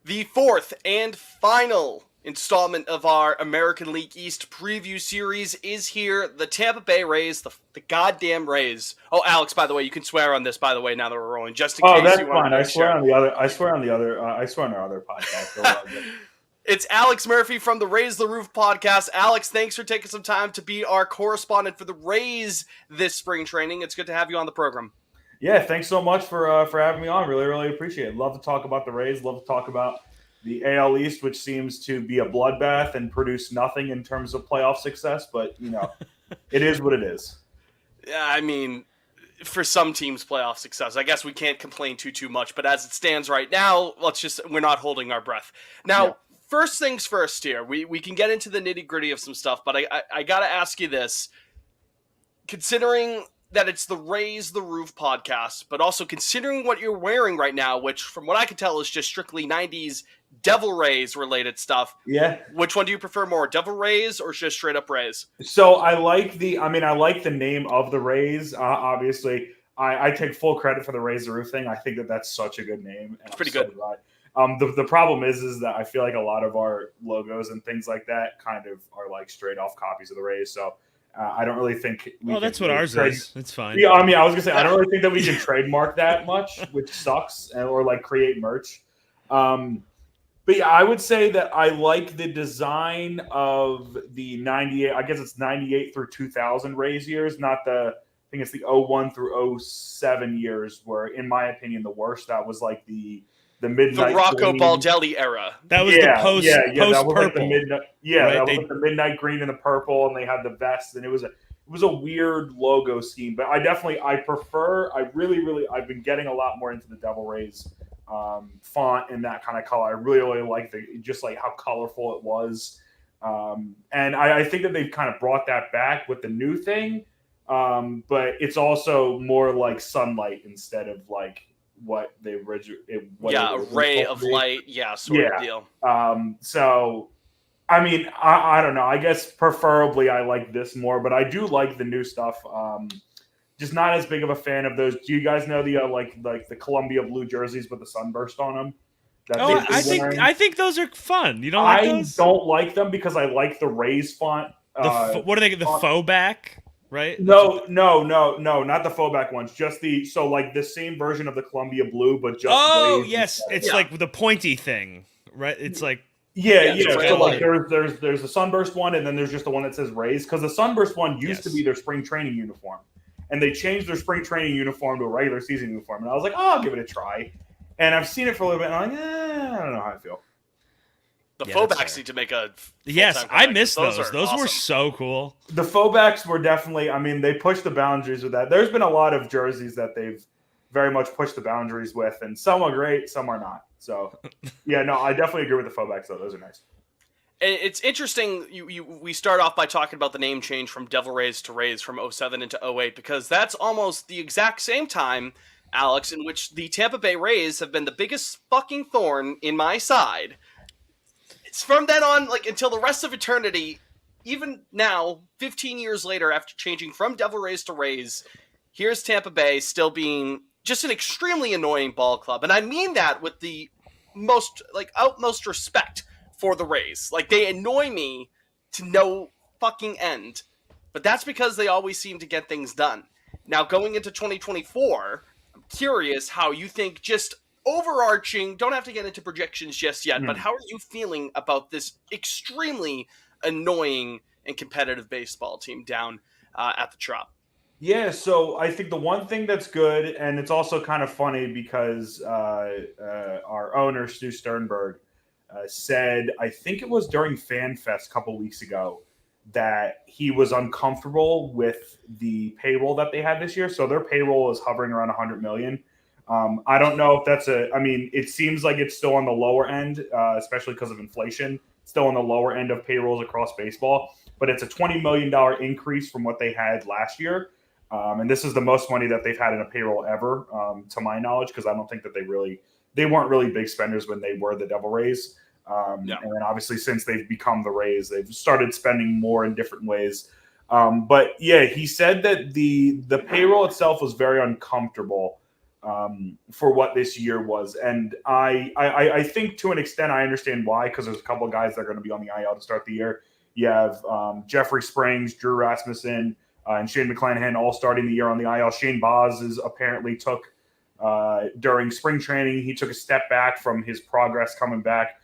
The fourth and final installment of our American League East preview series is here. The Tampa Bay Rays, the goddamn Rays. Oh, Alex, by the way, you can swear on this, by the way, now that we're rolling, just in Oh, case that's you want fine. to I make swear sure. on the other. I swear on the other. I swear on our other podcast. It's Alex Murphy from the Raise the Roof podcast. Alex, thanks for taking some time to be our correspondent for the Rays this spring training. It's good to have you on the program. Yeah, thanks so much for having me on. Really, really appreciate it. Love to talk about the Rays. Love to talk about the AL East, which seems to be a bloodbath and produce nothing in terms of playoff success. But it is what it is. Yeah, I mean, for some teams, playoff success. I guess we can't complain too much. But as it stands right now, we're not holding our breath. Now. Yeah. First things first here, we can get into the nitty-gritty of some stuff, but I got to ask you this. Considering that it's the Raise the Roof podcast, but also considering what you're wearing right now, which from what I can tell is just strictly 90s Devil Rays related stuff. Yeah. Which one do you prefer more, Devil Rays or just straight up Rays? So I like the name of the Rays. Obviously, I take full credit for the Raise the Roof thing. I think that's such a good name. And it's pretty good. The problem is that I feel like a lot of our logos and things like that kind of are like straight off copies of the Rays. So I don't really think. That's what ours is. It's fine. Yeah, I was gonna say I don't really think that we can trademark that much, which sucks, or like create merch. But yeah, I would say that I like the design of the 98. I guess it's 98 through 2000 Rays years, not the. I think it's the 01 through 07 years were, in my opinion, the worst. That was like the midnight, the Rocco Baldelli era. That was the post that was purple. like the midnight, that was like the midnight green and the purple, and they had the vest, and it was a weird logo scheme. But I've been getting a lot more into the Devil Rays font and that kind of color. I really like just like how colorful it was, and I think that they've kind of brought that back with the new thing, but it's also more like sunlight instead of like what they originally. A ray of light, sort of deal. So, I mean, I don't know. I guess preferably I like this more, but I do like the new stuff. Just not as big of a fan of those. Do you guys know the like the Columbia blue jerseys with the sunburst on them? I think those are fun. You don't like those? I don't like them because I like the Rays font. What are they? The faux back? Right? No, not the faux back ones. Just the same version of the Columbia blue, but just yes, it's like the pointy thing, right? It's like So like there's the sunburst one, and then there's just the one that says Rays, because the sunburst one used to be their spring training uniform, and they changed their spring training uniform to a regular season uniform, and I was like, I'll give it a try, and I've seen it for a little bit, and I'm like, I don't know how I feel. The faux backs need to make a. Yes, I missed those. Those awesome. were so cool. The faux backs were definitely. I mean, they pushed the boundaries with that. There's been a lot of jerseys that they've very much pushed the boundaries with, and some are great, some are not. So, I definitely agree with the faux backs though. Those are nice. It's interesting. We start off by talking about the name change from Devil Rays to Rays from 07 into 08, because that's almost the exact same time, Alex, in which the Tampa Bay Rays have been the biggest fucking thorn in my side. It's from then on, like, until the rest of eternity, even now, 15 years later, after changing from Devil Rays to Rays, here's Tampa Bay still being just an extremely annoying ball club. And I mean that with the utmost respect for the Rays. Like, they annoy me to no fucking end. But that's because they always seem to get things done. Now, going into 2024, I'm curious how you think, just overarching, don't have to get into projections just yet, but how are you feeling about this extremely annoying and competitive baseball team down at the Trop? Yeah, so I think the one thing that's good, and it's also kind of funny because our owner, Stu Sternberg, said, I think it was during FanFest a couple weeks ago, that he was uncomfortable with the payroll that they had this year. So their payroll is hovering around $100 million. I don't know if that's it seems like it's still on the lower end, especially because of inflation, still on the lower end of payrolls across baseball, but it's a $20 million increase from what they had last year. And this is the most money that they've had in a payroll ever, to my knowledge, because I don't think that they weren't really big spenders when they were the Devil Rays. And then obviously since they've become the Rays, they've started spending more in different ways. But yeah, he said that the payroll itself was very uncomfortable. for what this year was. And I think to an extent I understand why, because there's a couple of guys that are going to be on the IL to start the year. You have Jeffrey Springs, Drew Rasmussen, and Shane McClanahan all starting the year on the IL. Shane Baz is apparently took during spring training, he took a step back from his progress coming back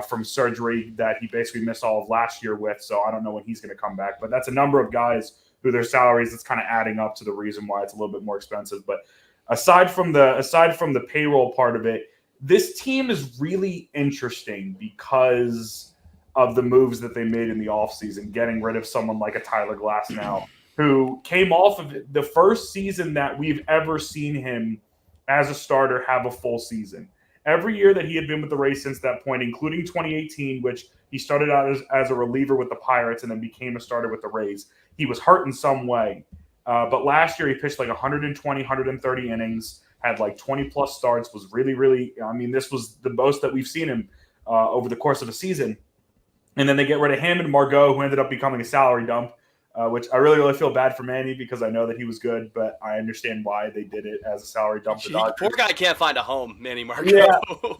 from surgery that he basically missed all of last year with. So I don't know when he's going to come back. But that's a number of guys who their salaries that's kind of adding up to the reason why it's a little bit more expensive. But aside from the payroll part of it, this team is really interesting because of the moves that they made in the offseason, getting rid of someone like a Tyler Glasnow, who came off of the first season that we've ever seen him as a starter have a full season. Every year that he had been with the Rays since that point, including 2018, which he started out as a reliever with the Pirates and then became a starter with the Rays, he was hurt in some way. But last year he pitched like 120, 130 innings, had like 20-plus starts, was really, really – I mean, this was the most that we've seen him over the course of a season. And then they get rid of him and Margot, who ended up becoming a salary dump, which I really, really feel bad for Manny because I know that he was good, but I understand why they did it as a salary dump. Poor guy can't find a home, Manny Margot.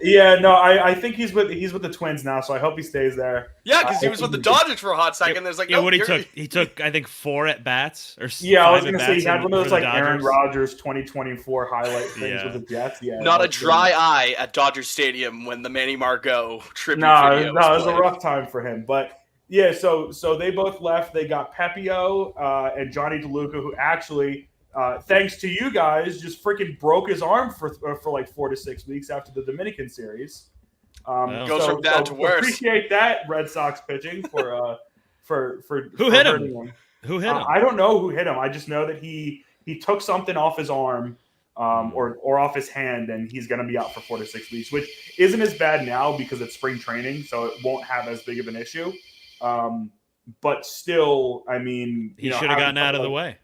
No, I think he's with the Twins now, so I hope he stays there. Yeah, because he was with the Dodgers for a hot second. There's like, he took I think 4 at bats or I was gonna say he had one of those like Dodgers. Aaron Rodgers 2024 highlight things with the Jets. Yeah, not a dry eye at Dodger Stadium when the Manny Margot tribute video it was a rough time for him, but. Yeah, so they both left. They got Pepio and Johnny DeLuca, who actually, thanks to you guys, just freaking broke his arm for like 4 to 6 weeks after the Dominican series. Goes from bad to worse. Appreciate that, Red Sox pitching for who hit him? Who hit him? I don't know who hit him. I just know that he took something off his arm or off his hand, and he's going to be out for 4 to 6 weeks, which isn't as bad now because it's spring training, so it won't have as big of an issue. But still, I mean, he should have gotten out of the way.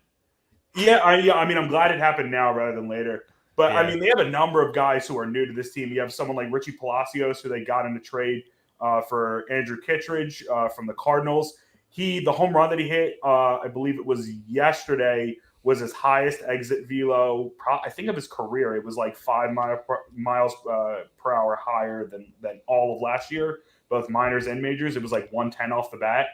Yeah, I mean, I'm glad it happened now rather than later. But I mean, they have a number of guys who are new to this team. You have someone like Richie Palacios, who they got in a trade for Andrew Kittredge from the Cardinals. The home run that he hit, I believe it was yesterday, was his highest exit velo, I think, of his career. It was like 5 miles per hour higher than all of last year, both minors and majors. It was like 110 off the bat.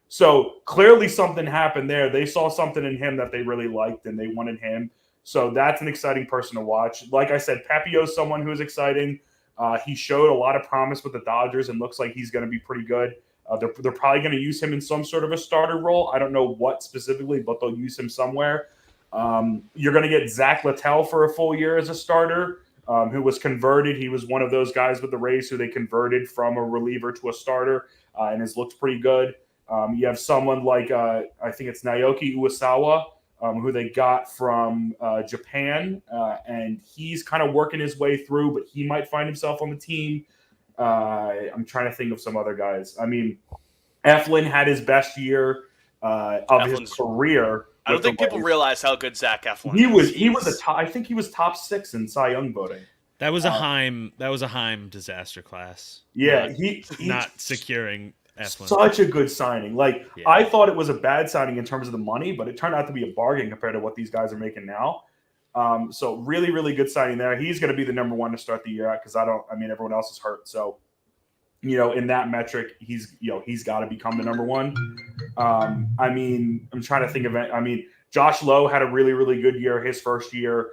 So clearly something happened there. They saw something in him that they really liked, and they wanted him. So that's an exciting person to watch. Like I said, Pepio's someone who is exciting. He showed a lot of promise with the Dodgers and looks like he's going to be pretty good. They're probably going to use him in some sort of a starter role. I don't know what specifically, but they'll use him somewhere. You're going to get Zach Littell for a full year as a starter, who was converted. He was one of those guys with the Rays who they converted from a reliever to a starter and has looked pretty good. You have someone like, I think it's Naoki Uwasawa, who they got from Japan, and he's kind of working his way through, but he might find himself on the team. I'm trying to think of some other guys. I mean, Eflin had his best year of his career. I don't think people realize how good Zach Eflin is. He was a top, I think he was top 6 in Cy Young voting. That was a Heim disaster class. Yeah, he's not securing Eflin. Such a good signing. I thought it was a bad signing in terms of the money, but it turned out to be a bargain compared to what these guys are making now. So really, really good signing there. He's going to be the number 1 to start the year out because everyone else is hurt. So, in that metric, he's got to become the number 1. I mean, I'm trying to think of it. I mean, Josh Lowe had a really, really good year his first year,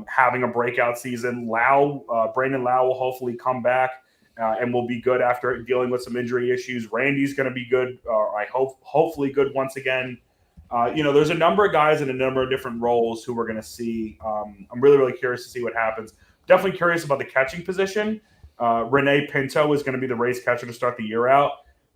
having a breakout season. Brandon Lau will hopefully come back and will be good after dealing with some injury issues. Randy's going to be good. Hopefully good once again. There's a number of guys in a number of different roles who we're going to see. I'm really, really curious to see what happens. Definitely curious about the catching position. Renee Pinto is going to be the Rays catcher to start the year out,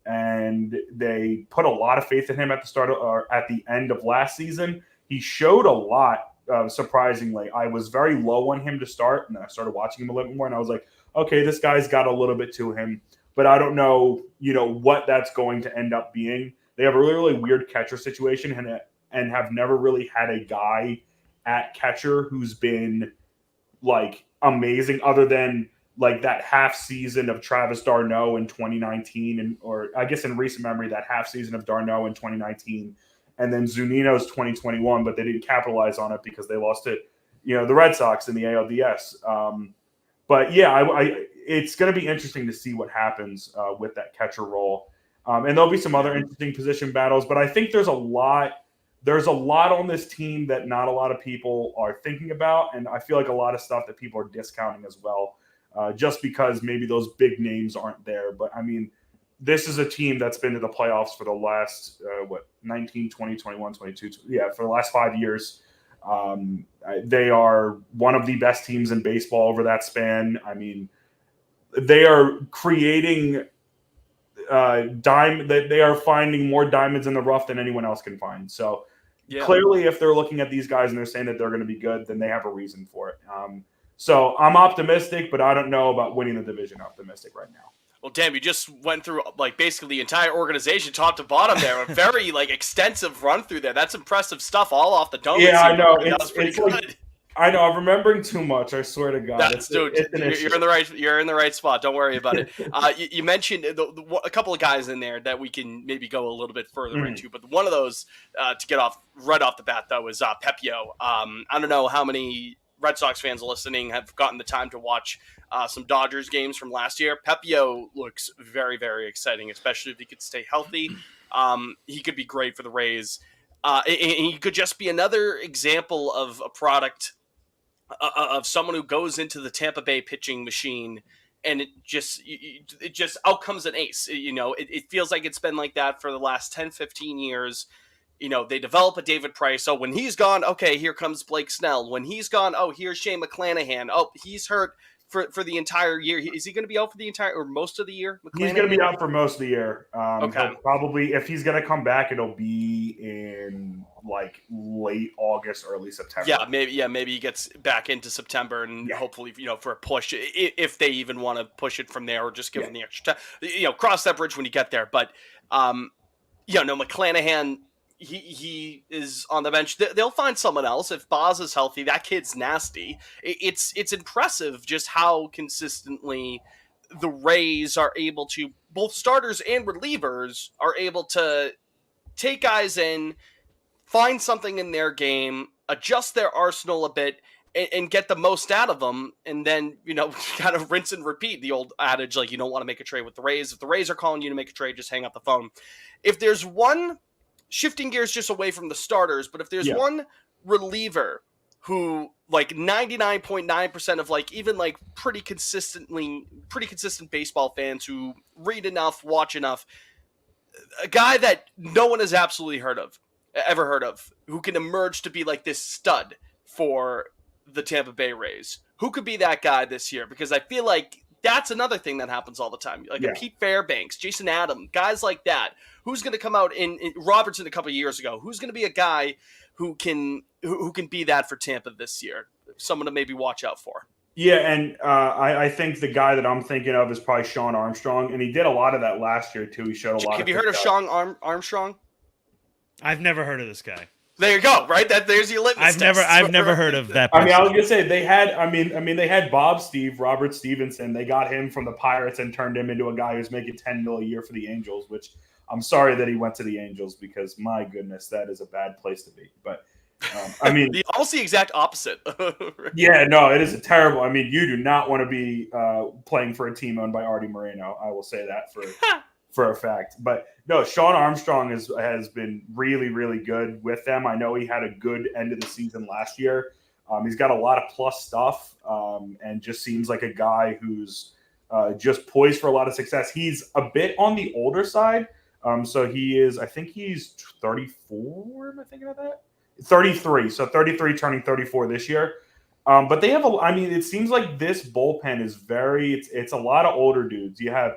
and they put a lot of faith in him at the start or at the end of last season. He showed a lot, surprisingly. I was very low on him to start, and then I started watching him a little bit more, and I was like, okay, this guy's got a little bit to him, but I don't know, what that's going to end up being. They have a really, really weird catcher situation and have never really had a guy at catcher who's been amazing other than that half season of Travis d'Arnaud in 2019 or I guess in recent memory, that half season of d'Arnaud in 2019 and then Zunino's 2021, but they didn't capitalize on it because they lost to, the Red Sox in the ALDS. But yeah, it's going to be interesting to see what happens with that catcher role. And there'll be some other interesting position battles, but I think there's a lot on this team that not a lot of people are thinking about, and I feel like a lot of stuff that people are discounting as well, just because maybe those big names aren't there. But I mean, this is a team that's been to the playoffs for the last 19, 20, 21, 22, for the last 5 years. They are one of the best teams in baseball over that span. I mean, they are creating they are finding more diamonds in the rough than anyone else can find. So clearly, if they're looking at these guys and they're saying that they're going to be good, then they have a reason for it. So I'm optimistic, but I don't know about winning the division optimistic right now. Well, damn, you just went through like basically the entire organization, top to bottom there. A very like extensive run through there. That's impressive stuff, all off the dome. Yeah, I know. That was pretty good. Like, I know. I'm remembering too much. I swear to God. You're in the right. You're in the right spot. Don't worry about it. You mentioned a couple of guys in there that we can maybe go a little bit further into, but one of those to get off right off the bat though is Pepio. I don't know how many Red Sox fans listening have gotten the time to watch some Dodgers games from last year. Pepio looks very, very exciting, especially if he could stay healthy. He could be great for the Rays. He could just be another example of a product of someone who goes into the Tampa Bay pitching machine and it just out comes an ace. It feels like it's been like that for the last 10, 15 years. They develop a David Price. Oh, when he's gone, okay, here comes Blake Snell. When he's gone, oh, here's Shane McClanahan. Oh, he's hurt for the entire year. Is he going to be out for the entire or most of the year? He's going to be out for most of the year. Okay. Probably, if he's going to come back, it'll be in like late August, early September. Maybe he gets back into September and hopefully, for a push, if they even want to push it from there or just give him the extra time. Cross that bridge when you get there. But, McClanahan, he is on the bench. They'll find someone else. If Boz is healthy, that kid's nasty. It's impressive just how consistently the Rays are able to, both starters and relievers, are able to take guys in, find something in their game, adjust their arsenal a bit, and get the most out of them, and then, kind of rinse and repeat the old adage, like, you don't want to make a trade with the Rays. If the Rays are calling you to make a trade, just hang up the phone. If there's one, shifting gears just away from the starters, but if there's one reliever who, like, 99.9% of, like, even, like, pretty consistent baseball fans who read enough, watch enough, a guy that no one has absolutely ever heard of, who can emerge to be, like, this stud for the Tampa Bay Rays. Who could be that guy this year? Because I feel like that's another thing that happens all the time. Like a Pete Fairbanks, Jason Adam, guys like that. Who's going to come out in Robertson a couple of years ago? Who's going to be a guy who can be that for Tampa this year? Someone to maybe watch out for. Yeah, and I think the guy that I'm thinking of is probably Sean Armstrong, and he did a lot of that last year too. He showed a lot. Have you heard of Sean Armstrong? I've never heard of this guy. There you go. Right, there's your litmus test. I've never heard of that person. I was gonna say they had. They had Robert Stevenson. They got him from the Pirates and turned him into a guy who's making $10 million a year for the Angels. Which I'm sorry that he went to the Angels because my goodness, that is a bad place to be. But almost the exact opposite. Yeah, no, it is a terrible. I mean, you do not want to be playing for a team owned by Artie Moreno. I will say that for a fact. But no, Sean Armstrong has been really, really good with them. I know he had a good end of the season last year. He's got a lot of plus stuff and just seems like a guy who's just poised for a lot of success. He's a bit on the older side. So I think he's 34. Am I thinking of that? 33. So 33 turning 34 this year. But they have it seems like this bullpen is it's a lot of older dudes. You have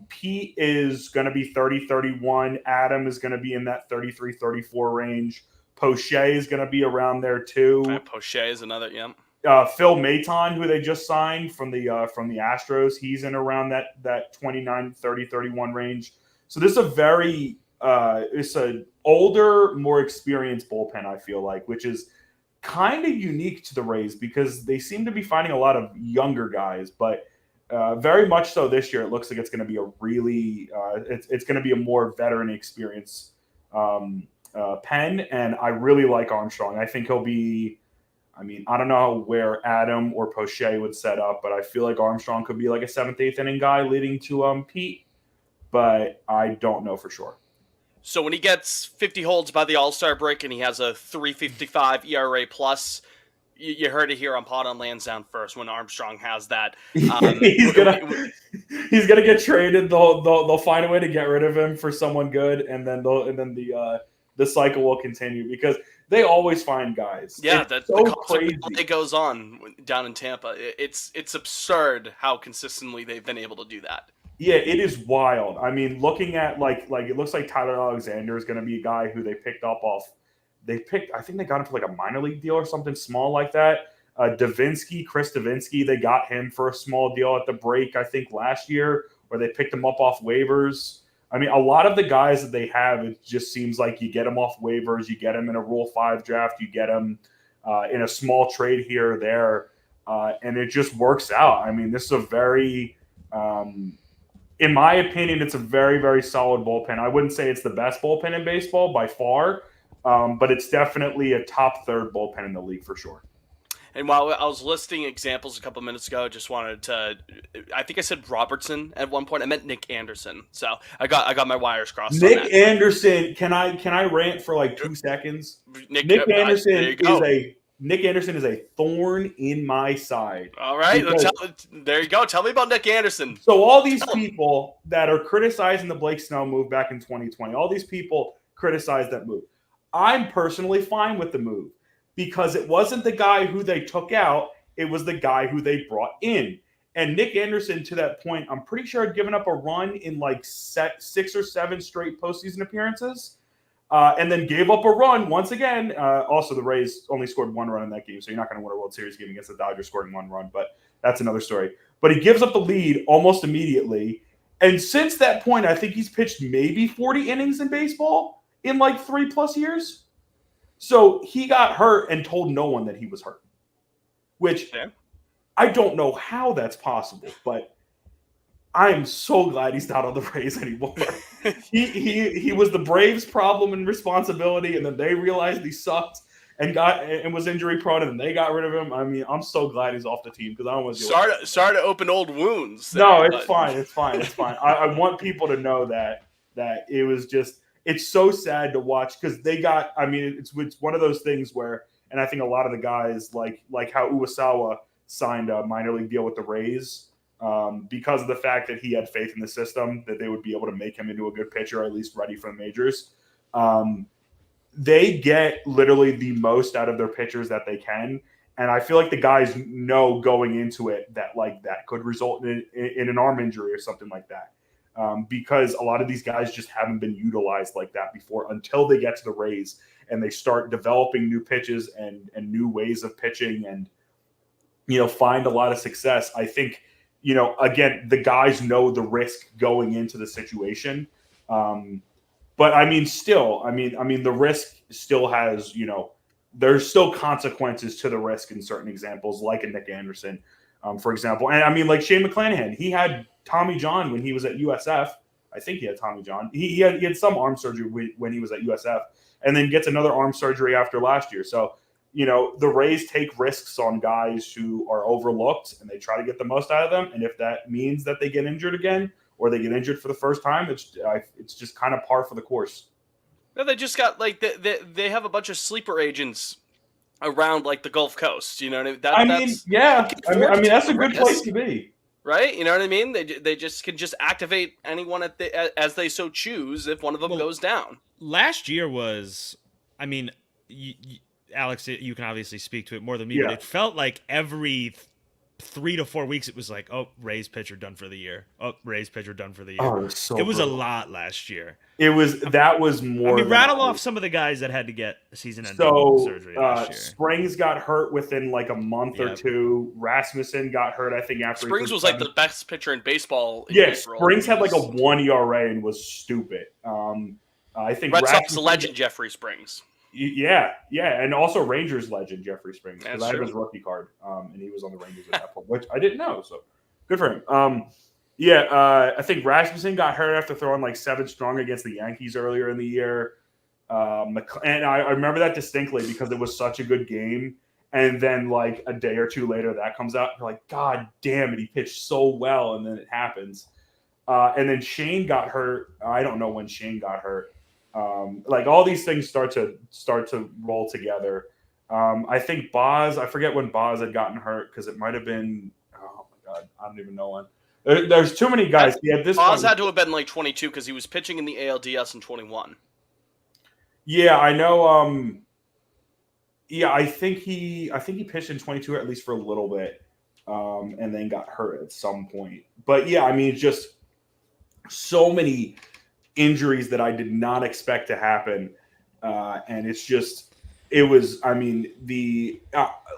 Pete is going to be 30, 31. Adam is going to be in that 33, 34 range. Poche is going to be around there too. Poche is another, Phil Maton, who they just signed from the Astros, he's in around that 29, 30, 31 range. So this is a very it's an older, more experienced bullpen, I feel like, which is kind of unique to the Rays because they seem to be finding a lot of younger guys, but very much so this year, it looks like it's going to be a really it's going to be a more veteran experience pen, and I really like Armstrong. I think he'll be I mean, I don't know where Adam or Poche would set up, but I feel like Armstrong could be like a 7th, 8th inning guy leading to Pete, but I don't know for sure. So when he gets 50 holds by the All-Star break and he has a 3.55 ERA plus, you heard it here on Pod on Lansdowne first when Armstrong has that. He's gonna get traded. They'll find a way to get rid of him for someone good, and then the cycle will continue because they always find guys. Yeah, it's the crazy. It goes on down in Tampa. It's absurd how consistently they've been able to do that. Yeah, it is wild. I mean, looking at like it looks like Tyler Alexander is going to be a guy who they picked up off. I think they got him for like a minor league deal or something small like that. Chris Davinsky, they got him for a small deal at the break, I think last year, where they picked him up off waivers. I mean, a lot of the guys that they have, it just seems like you get them off waivers, you get them in a Rule 5 draft, you get them in a small trade here or there, and it just works out. I mean, this is a very in my opinion, it's a very, very solid bullpen. I wouldn't say it's the best bullpen in baseball by far, but it's definitely a top third bullpen in the league for sure. And while I was listing examples a couple minutes ago, I just wanted to, I think I said Robertson at one point. I meant Nick Anderson. So I got my wires crossed. Nick Anderson, can I rant for like 2 seconds? Nick Anderson is a thorn in my side. All right. There you go. Tell me about Nick Anderson. So all these people that are criticizing the Blake Snell move back in 2020, all these people criticized that move. I'm personally fine with the move because it wasn't the guy who they took out. It was the guy who they brought in. And Nick Anderson, to that point, I'm pretty sure had given up a run in like 6 or 7 straight postseason appearances. And then gave up a run once again. Also, the Rays only scored 1 run in that game, so you're not going to win a World Series game against the Dodgers scoring 1 run, but that's another story. But he gives up the lead almost immediately. And since that point, I think he's pitched maybe 40 innings in baseball in like 3+ years. So he got hurt and told no one that he was hurt, which I don't know how that's possible, but I am so glad he's not on the Rays anymore. He was the Braves' problem and responsibility, and then they realized he sucked and was injury prone, and then they got rid of him. I mean, I'm so glad he's off the team because I don't want to sorry to open old wounds. No, it's fine. It's fine. I want people to know that it was just it's so sad to watch because they got. I mean, it's one of those things where, and I think a lot of the guys like how Uwasawa signed a minor league deal with the Rays. Because of the fact that he had faith in the system, that they would be able to make him into a good pitcher, or at least ready for the majors. They get literally the most out of their pitchers that they can. And I feel like the guys know going into it that like that could result in an arm injury or something like that. Because a lot of these guys just haven't been utilized like that before until they get to the Rays and they start developing new pitches and new ways of pitching and, find a lot of success. I think, again, the guys know the risk going into the situation. But I mean, still, the risk still has, there's still consequences to the risk in certain examples, like a Nick Anderson, for example. And I mean, like Shane McClanahan, he had Tommy John when he was at USF. I think he had Tommy John. He had some arm surgery when he was at USF and then gets another arm surgery after last year. So, the Rays take risks on guys who are overlooked and they try to get the most out of them. And if that means that they get injured again or they get injured for the first time, it's just kind of par for the course. No, they just got like they have a bunch of sleeper agents around like the Gulf Coast. You know what I mean? That's a good place to be. Right? You know what I mean? They just can just activate anyone as they so choose if one of them goes down. Last year was, Alex, you can obviously speak to it more than me, but it felt like every 3 to 4 weeks it was like, oh, Rays pitcher done for the year. Oh, Rays pitcher done for the year. Oh, it was a lot last year. That was more. Rattle off some of the guys that had to get season-ending surgery last year. Springs got hurt within like a month or two. Rasmussen got hurt, I think, after Springs was like the best pitcher in baseball. Springs had like a 1 ERA and was stupid. I think Red Sox legend Jeffrey Springs. Yeah, and also Rangers legend Jeffrey Springs because I have his rookie card, and he was on the Rangers at that point, which I didn't know. So good for him. I think Rasmussen got hurt after throwing like 7 strong against the Yankees earlier in the year, and I remember that distinctly because it was such a good game, And then like a day or two later, that comes out. You're like, God damn it, he pitched so well, and then it happens. And then Shane got hurt. I don't know when Shane got hurt. Like all these things start to roll together. I think Boz. I forget when Boz had gotten hurt because it might have been. Oh my God, I don't even know when. There's too many guys. Yeah, this Boz had to have been like 22 because he was pitching in the ALDS in 21. Yeah, I know. Yeah, I think he pitched in 22 at least for a little bit, and then got hurt at some point. But yeah, I mean, it's just so many injuries that I did not expect to happen, and it was. I mean,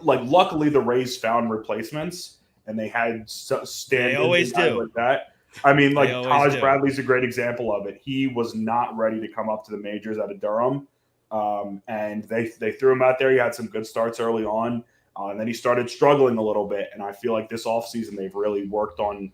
luckily the Rays found replacements, and they had stand. They always do like that. I mean, like Taj do. Bradley's a great example of it. He was not ready to come up to the majors out of Durham. And they threw him out there. He had some good starts early on, and then he started struggling a little bit. And I feel like this offseason they've really worked on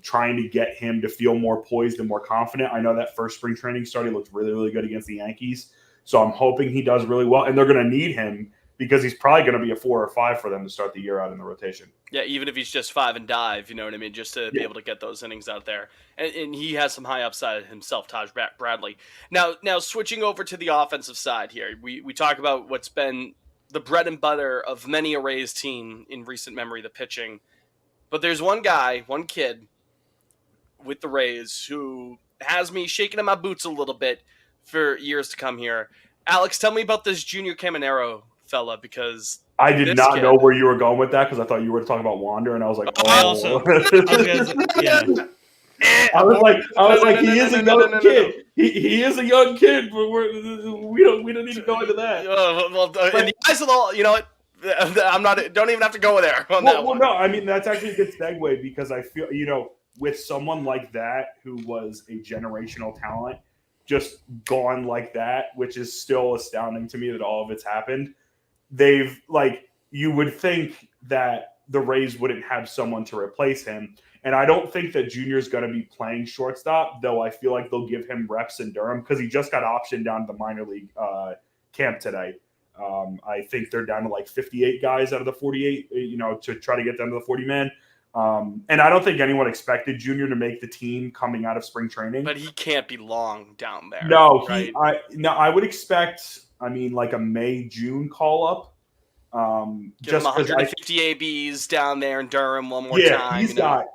trying to get him to feel more poised and more confident. I know that first spring training start, he looked really, really good against the Yankees. So I'm hoping he does really well. And they're going to need him because he's probably going to be a 4 or 5 for them to start the year out in the rotation. Yeah, even if he's just 5 and dive, you know what I mean? Just to be able to get those innings out there. And he has some high upside himself, Taj Bradley. Now switching over to the offensive side here, we talk about what's been the bread and butter of many a Rays team in recent memory, the pitching. But there's one guy, one kid with the Rays who has me shaking in my boots a little bit for years to come here. Alex, tell me about this Junior Caminero fella, because I did not know where you were going with that because I thought you were talking about Wander, and I was like, oh. I was like, he is a young kid. He is a young kid, but we don't need to go into that. In the eyes of the, you know what? Don't even have to go there on that one. No, I mean, that's actually a good segue because I feel, with someone like that who was a generational talent, just gone like that, which is still astounding to me that all of it's happened. They've you would think that the Rays wouldn't have someone to replace him. And I don't think that Junior's going to be playing shortstop, though I feel like they'll give him reps in Durham because he just got optioned down to the minor league camp today. I think they're down to like 58 guys out of the 48, to try to get down to the 40-man. And I don't think anyone expected Junior to make the team coming out of spring training. But he can't be long down there. No, right? I would expect, like a May, June call-up. Give him 150 ABs down there in Durham one more time.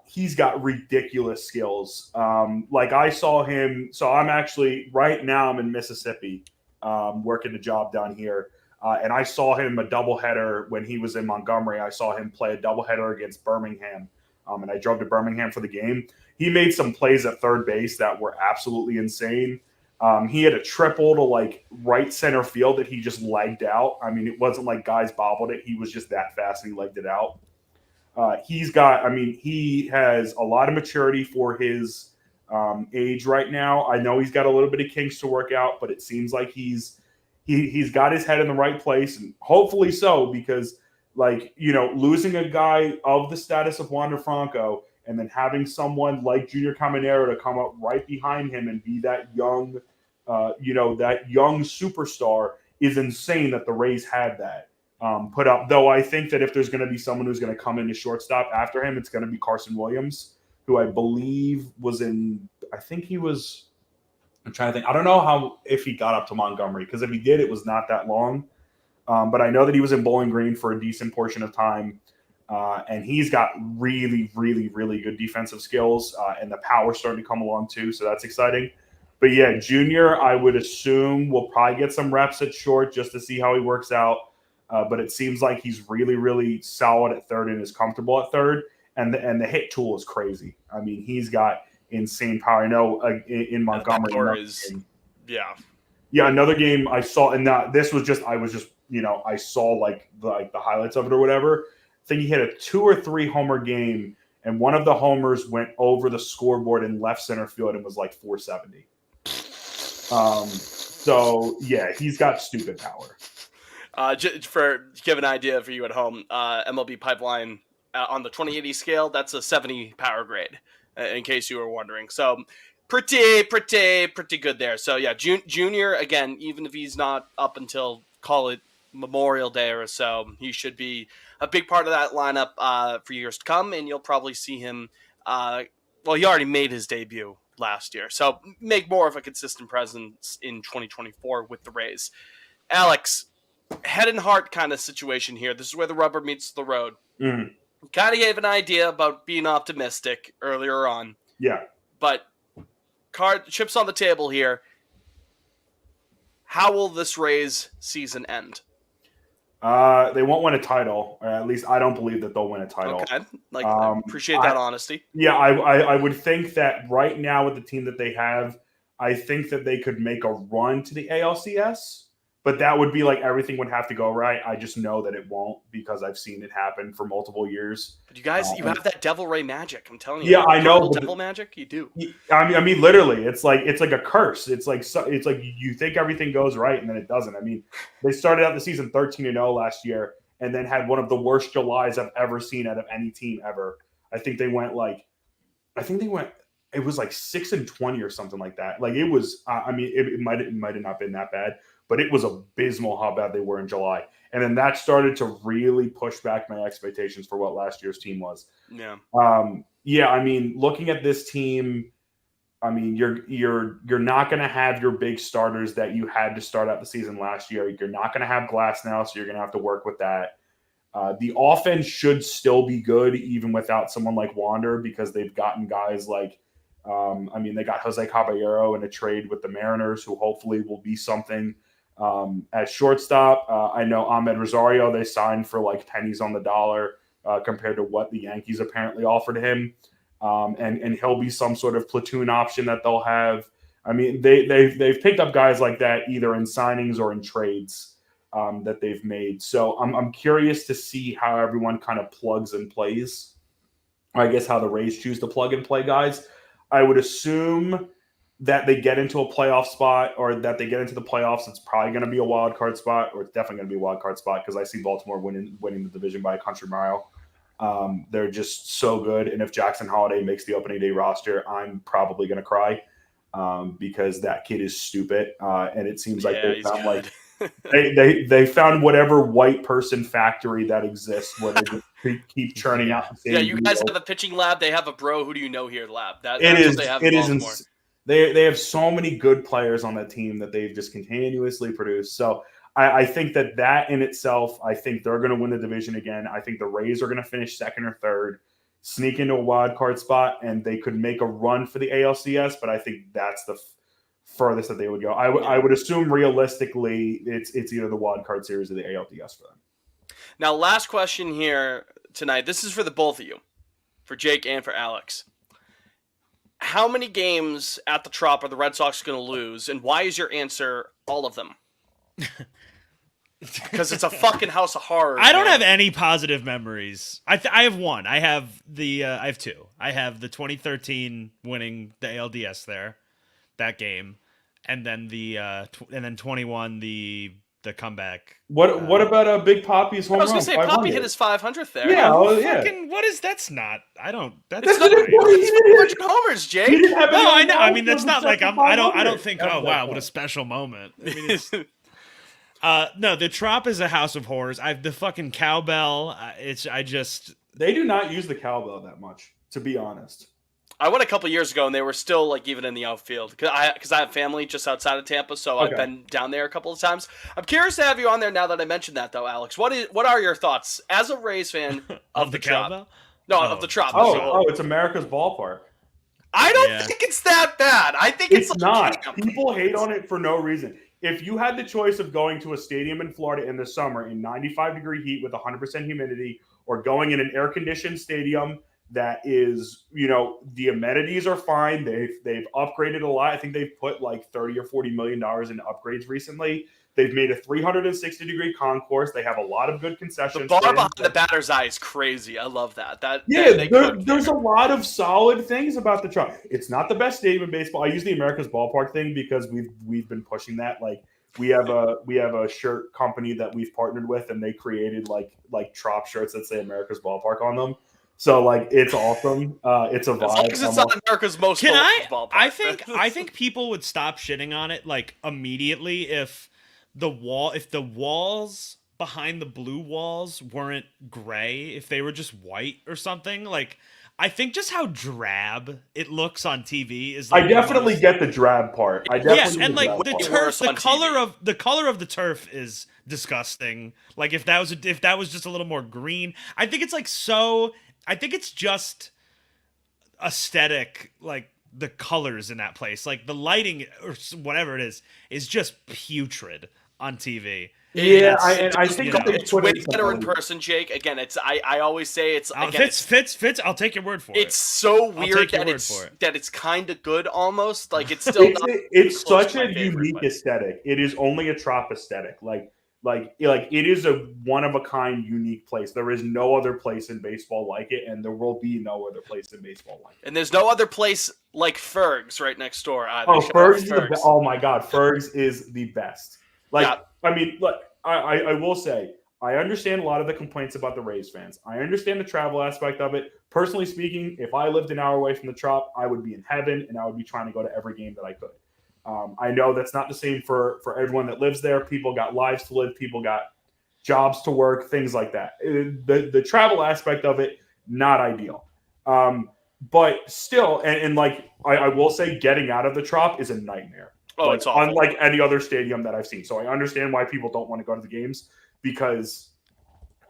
He's got ridiculous skills. I saw him. So I'm in Mississippi, working a job down here. And I saw him a doubleheader when he was in Montgomery. I saw him play a doubleheader against Birmingham. And I drove to Birmingham for the game. He made some plays at third base that were absolutely insane. He had a triple to right center field that he just legged out. I mean, it wasn't like guys bobbled it. He was just that fast and he legged it out. He has a lot of maturity for his age right now. I know he's got a little bit of kinks to work out, but it seems like he's got his head in the right place, and hopefully so, because losing a guy of the status of Wander Franco and then having someone like Junior Caminero to come up right behind him and be that young, that young superstar is insane that the Rays had that put up. Though I think that if there's going to be someone who's going to come into shortstop after him, it's going to be Carson Williams, who I believe I'm trying to think. I don't know if he got up to Montgomery, because if he did, it was not that long. But I know that he was in Bowling Green for a decent portion of time. And he's got really, really, really good defensive skills, and the power's starting to come along too. So that's exciting. But yeah, Junior, I would assume will probably get some reps at short just to see how he works out. But it seems like he's really, really solid at third and is comfortable at third. And the hit tool is crazy. I mean, he's got insane power. I know in Montgomery. Another game I saw, and I saw the highlights of it or whatever. I think he hit a 2 or 3 homer game, and one of the homers went over the scoreboard in left center field and was like 470. So yeah, he's got stupid power. To give an idea for you at home, MLB Pipeline on the 2080 scale, that's a 70 power grade, in case you were wondering. So pretty good there. So yeah, Junior, again, even if he's not up until, call it Memorial Day or so. He should be a big part of that lineup for years to come, and you'll probably see him. Well, he already made his debut last year, so make more of a consistent presence in 2024 with the Rays. Alex, head and heart kind of situation here. This is where the rubber meets the road. Mm. Kind of gave an idea about being optimistic earlier on. Yeah. But chips on the table here. How will this Rays season end? They won't win a title, or at least I don't believe that they'll win a title. Okay, I appreciate that honesty. Yeah, I would think that right now with the team that they have, I think that they could make a run to the ALCS, but that would be like everything would have to go right. I just know that it won't because I've seen it happen for multiple years. But you guys, you have that Devil Ray magic. I'm telling you. Yeah, I know. Devil magic, you do. I mean, literally, it's like a curse. It's like you think everything goes right and then it doesn't. I mean, they started out the season 13-0 last year and then had one of the worst Julys I've ever seen out of any team ever. I think they went. It was like 6-20 or something like that. Like it was. I mean, it might have not been that bad, but it was abysmal how bad they were in July. And then that started to really push back my expectations for what last year's team was. Yeah. Yeah. I mean, looking at this team, I mean, you're not going to have your big starters that you had to start out the season last year. You're not going to have Glass now, so you're going to have to work with that. The offense should still be good even without someone like Wander because they've gotten guys like, they got Jose Caballero in a trade with the Mariners who hopefully will be something. At shortstop, I know Ahmed Rosario, they signed for like pennies on the dollar compared to what the Yankees apparently offered him. And he'll be some sort of platoon option that they'll have. I mean, they've picked up guys like that either in signings or in trades that they've made. So I'm curious to see how everyone kind of plugs and plays. I guess how the Rays choose to plug and play guys. I would assume that they get into a playoff spot or that they get into the playoffs. It's probably going to be a wild card spot, or it's definitely going to be a wild card spot because I see Baltimore winning the division by a country mile. They're just so good. And if Jackson Holiday makes the opening day roster, I'm probably going to cry because that kid is stupid. And it seems like they found like they found whatever white person factory that exists where they just keep churning out. Yeah, you guys have a pitching lab. They have a bro. Who do you know here lab? That's what they have in Baltimore. They have so many good players on that team that they've just continuously produced. So I think that in itself, I think they're going to win the division again. I think the Rays are going to finish second or third, sneak into a wild card spot, and they could make a run for the ALCS. But I think that's the furthest that they would go. I would assume realistically, it's either the wild card series or the ALDS for them. Now, last question here tonight. This is for the both of you, for Jake and for Alex. How many games at the Trop are the Red Sox going to lose, and why is your answer all of them? Because it's a fucking house of horrors. I don't have any positive memories. I have one. I have two. I have the 2013 winning the ALDS there, that game, and then then 21 the comeback. What about Big Poppy's home run? I was gonna say Poppy hit his 500th there. Yeah, what is that's not? I don't. That's it's not 400 homers, Jake. No, I know. I mean, that's not like I don't think. Oh wow, what a special moment. I mean, it's, no, the Trop is a house of horrors. The fucking cowbell. They do not use the cowbell that much, to be honest. I went a couple years ago, and they were still like even in the outfield because I have family just outside of Tampa, so I've been down there a couple of times. I'm curious to have you on there now that I mentioned that, though, Alex. What are your thoughts as a Rays fan of the Trop? No, of the Trop. It's America's ballpark. I don't think it's that bad. I think it's like not. People hate on it for no reason. If you had the choice of going to a stadium in Florida in the summer in 95-degree heat with 100% humidity, or going in an air-conditioned stadium that is, the amenities are fine. They've upgraded a lot. I think they've put like $30 or $40 million into upgrades recently. They've made a 360-degree concourse. They have a lot of good concessions. The bar behind the batter's eye is crazy. I love that. There's a lot of solid things about the Trop. It's not the best stadium in baseball. I use the America's Ballpark thing because we've been pushing that. Like we have a shirt company that we've partnered with, and they created like Trop shirts that say America's Ballpark on them. So like it's awesome. It's a vibe. As long as it's not America's most ballpark. I think people would stop shitting on it like immediately if the walls behind the blue walls weren't gray, if they were just white or something. Like, I think just how drab it looks on TV is like I definitely get the drab part. I definitely and like the part. turf, the On color of the turf is disgusting. Like if that was just a little more green, I think it's like so. I think it's just aesthetic, like the colors in that place, like the lighting or whatever it is just putrid on TV. Yeah, I think it's way better in person, Jake. Again, it's I always say it's again, Fitz. I'll take your word for it. It's so weird that it's kind of good almost. Like it's still it's such a unique aesthetic. It is only a trop aesthetic. Like it is a one of a kind, unique place. There is no other place in baseball like it, and there will be no other place in baseball like it. And there's no other place like Ferg's right next door either. Oh, Ferg's oh my God, Ferg's is the best. Like, yeah. I mean, look, I will say, I understand a lot of the complaints about the Rays fans. I understand the travel aspect of it. Personally speaking, if I lived an hour away from the Trop, I would be in heaven, and I would be trying to go to every game that I could. I know that's not the same for everyone that lives there. People got lives to live. People got jobs to work, things like that. The travel aspect of it, not ideal. But still, and like I will say, getting out of the Trop is a nightmare. Oh, like, it's awful. Unlike any other stadium that I've seen. So I understand why people don't want to go to the games because,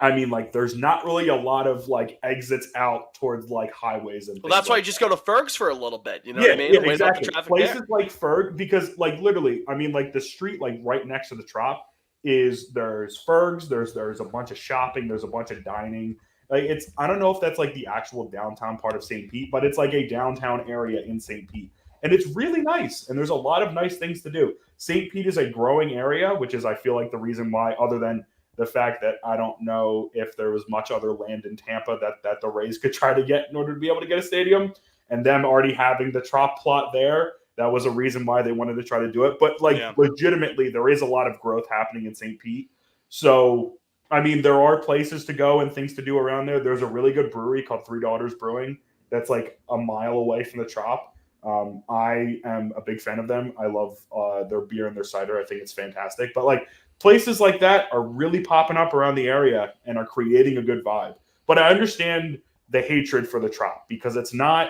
I mean, like, there's not really a lot of, like, exits out towards, like, highways. And well, that's why you just go to Ferg's for a little bit. You know what I mean? Yeah, exactly. Places like Ferg, because, like, literally, I mean, like, the street, like, right next to the Trop there's Ferg's, there's a bunch of shopping, there's a bunch of dining. Like, I don't know if that's, like, the actual downtown part of St. Pete, but it's, like, a downtown area in St. Pete. And it's really nice, and there's a lot of nice things to do. St. Pete is a growing area, which is, I feel like, the reason why, other than the fact that I don't know if there was much other land in Tampa that the Rays could try to get in order to be able to get a stadium, and them already having the Trop plot there, that was a reason why they wanted to try to do it. But, like, legitimately, there is a lot of growth happening in St. Pete. So, I mean, there are places to go and things to do around there. There's a really good brewery called Three Daughters Brewing that's, like, a mile away from the Trop. I am a big fan of them. I love their beer and their cider. I think it's fantastic. But like places like that are really popping up around the area and are creating a good vibe. But I understand the hatred for the Trop because it's not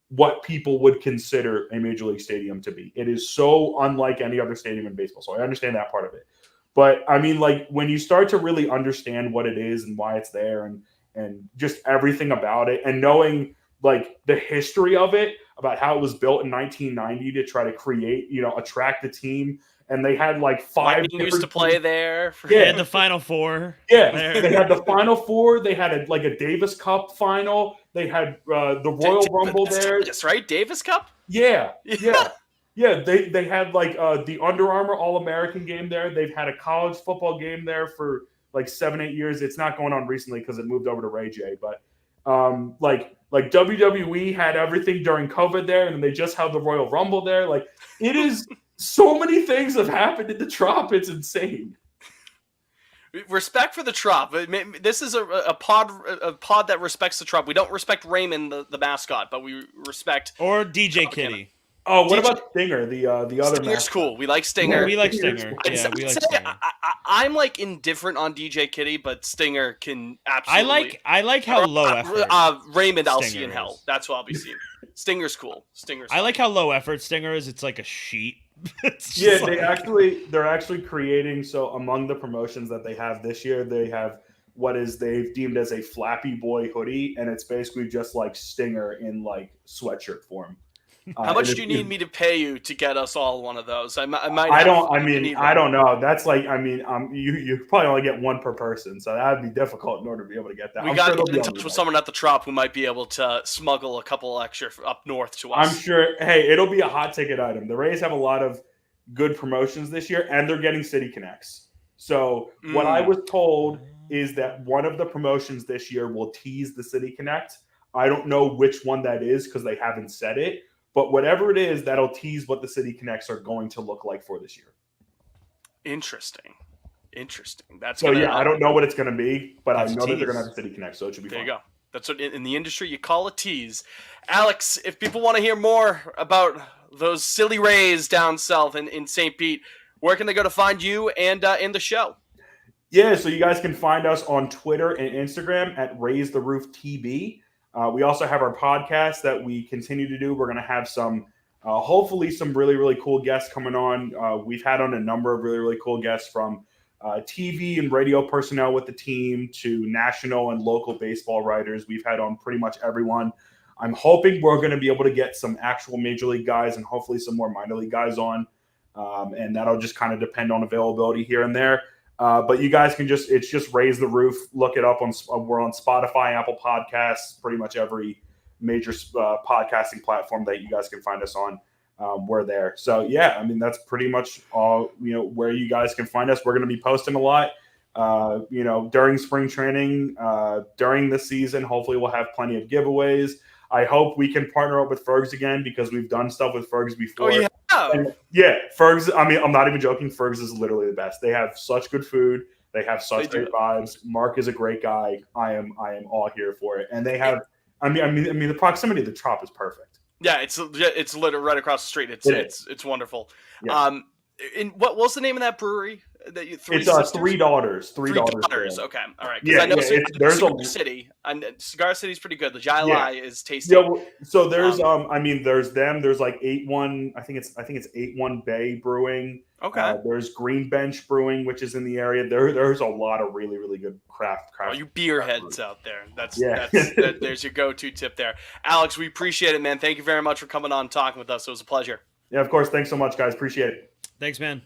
what people would consider a major league stadium to be. It is so unlike any other stadium in baseball. So I understand that part of it. But I mean, like when you start to really understand what it is and why it's there and just everything about it and knowing like the history of it, about how it was built in 1990 to try to create, attract the team. And they had like five used to play there. They had the Final Four. Yeah, they had the Final Four. They had a Davis Cup final. They had the Royal Rumble there. That's right, Davis Cup? Yeah. Yeah, they had like the Under Armour All-American game there. They've had a college football game there for like 7-8 years. It's not going on recently because it moved over to Ray J. But like WWE had everything during COVID there, and they just had the Royal Rumble there. Like it is so many things have happened in the Trop. It's insane. Respect for the Trop. This is a pod that respects the Trop. We don't respect Raymond, the mascot, but we respect or DJ Kitty. Oh, what about Stinger? The other Stinger's mascot? Cool. We like Stinger. Yeah, we like Stinger. Yeah, we like Stinger. I'm like indifferent on DJ Kitty, but Stinger can absolutely. I like how low effort. Raymond, I'll Stinger see in hell. is. That's what I'll be seeing. Stinger's cool. I like how low effort Stinger is. It's like a sheet. Yeah, they're actually creating. So among the promotions that they have this year, they have what they've deemed as a Flappy Boy hoodie, and it's basically just like Stinger in like sweatshirt form. How much do you need me to pay you to get us all one of those? I might. I don't know. That's like, you probably only get one per person, so that would be difficult in order to be able to get that. We got to get in touch with someone at the Trop who might be able to smuggle a couple extra up north to us. I'm sure. Hey, it'll be a hot ticket item. The Rays have a lot of good promotions this year, and they're getting City Connects. So what I was told is that one of the promotions this year will tease the City Connect. I don't know which one that is because they haven't said it. But whatever it is, that'll tease what the City Connects are going to look like for this year. Interesting. That's so. I don't know what it's going to be, but I know that they're going to have a City Connect, so it should be fun. There you go. That's what in the industry you call a tease. Alex, if people want to hear more about those silly Rays down south in St. Pete, where can they go to find you and in the show? Yeah, so you guys can find us on Twitter and Instagram at Raise the Roof TB. We also have our podcast that we continue to do. We're going to have some, hopefully, some really, really cool guests coming on. We've had on a number of really, really cool guests from TV and radio personnel with the team to national and local baseball writers. We've had on pretty much everyone. I'm hoping we're going to be able to get some actual major league guys and hopefully some more minor league guys on. And that'll just kind of depend on availability here and there. But you guys can it's just Raise the Roof. Look it up we're on Spotify, Apple Podcasts, pretty much every major podcasting platform that you guys can find us on. We're there. So yeah, I mean, that's pretty much all, where you guys can find us. We're going to be posting a lot, during spring training, during the season. Hopefully we'll have plenty of giveaways. I hope we can partner up with Fergs again because we've done stuff with Fergs before. Oh, you have? And yeah, Fergs. I mean, I'm not even joking. Fergs is literally the best. They have such good food. They have such great vibes. Mark is a great guy. I am all here for it. And they have. I mean, the proximity of the Trop is perfect. Yeah, it's literally right across the street. It's wonderful. Yeah. And what's the name of that brewery? It's Three Daughters. Three Daughters. Okay, all right. Yeah, I know there's Cigar City. And Cigar City's pretty good. The Jai Lai is tasty. Yeah, so there's there's them. There's like 8-1. I think it's 8-1 Bay Brewing. Okay. There's Green Bench Brewing, which is in the area. There's a lot of really, really good craft. Oh, you beer heads out there. That's Yeah. there's your go-to tip there. Alex, we appreciate it, man. Thank you very much for coming on and talking with us. It was a pleasure. Yeah, of course. Thanks so much, guys. Appreciate it. Thanks, man.